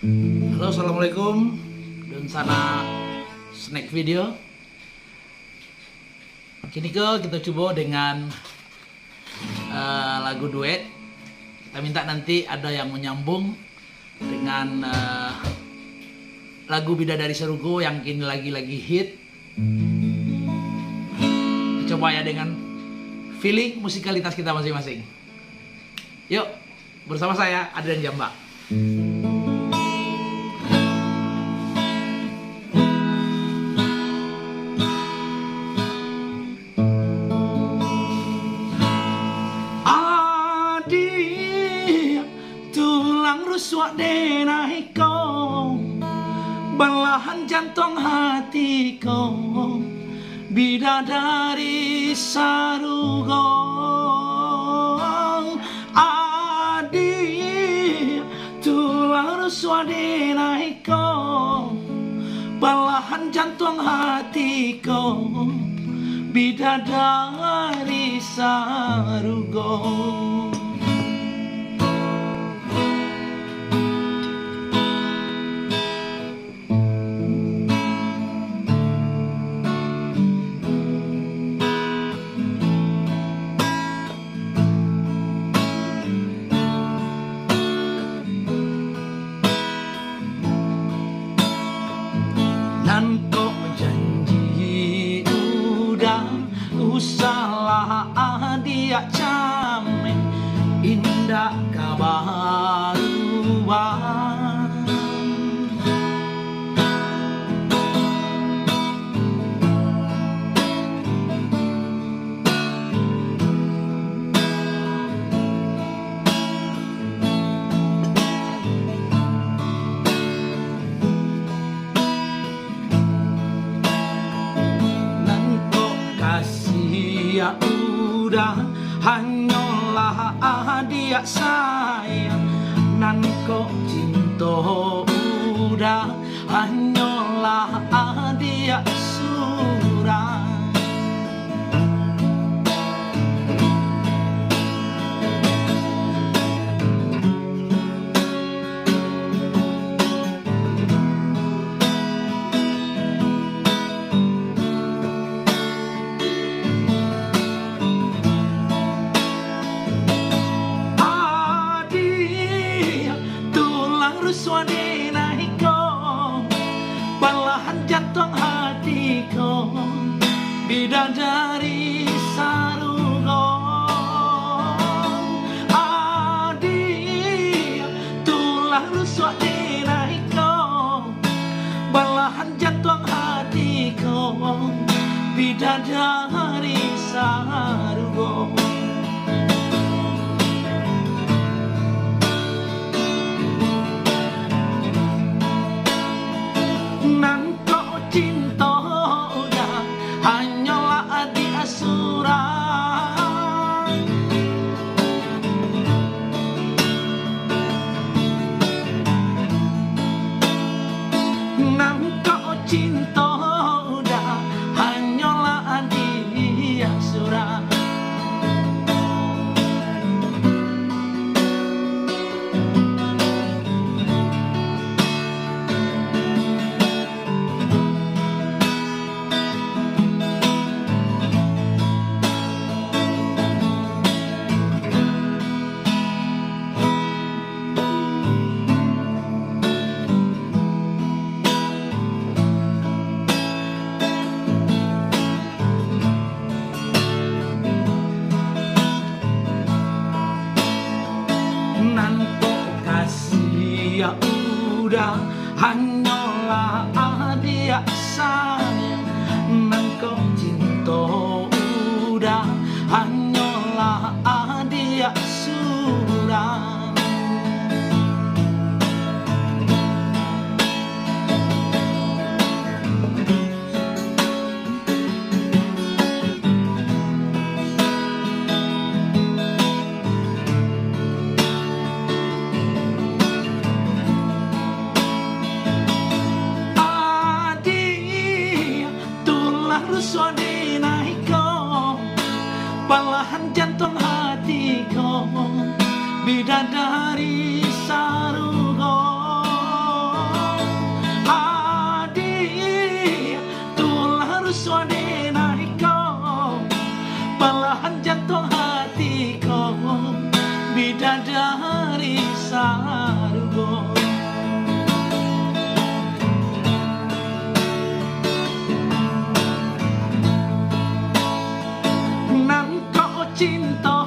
Halo, assalamualaikum. Dan sana snack video. Kini kita coba dengan lagu duet. Kita minta nanti ada yang menyambung dengan lagu Bidadari Serugo yang kini lagi hit. Coba ya dengan feeling musikalitas kita masing-masing. Yuk, bersama saya Adrian Jambak. Ruswa denahiko, belahan jantung hatiku, bidadari sarugo. Adik tulang ruswa denahiko, belahan jantung hatiku, bidadari sarugo. Dan kok janji udah usahlah dia camen indah kabar ya udah hanyalah dia sayang nan kok cinta udah hanyalah dia surang. Suadina hiko, belahan jantung hatiku, bidadari sarugo. Adik tulah suadina hiko, belahan jantung hatiku, bidadari sarugo. Cinta udah hanyalah dia surang. Nangkau cinta udah hanyalah dia surang. Ya udah hanyalah dia sayang nan kau cinta udah hanyalah dia surang. So bidadari sargo. Nan kok cinta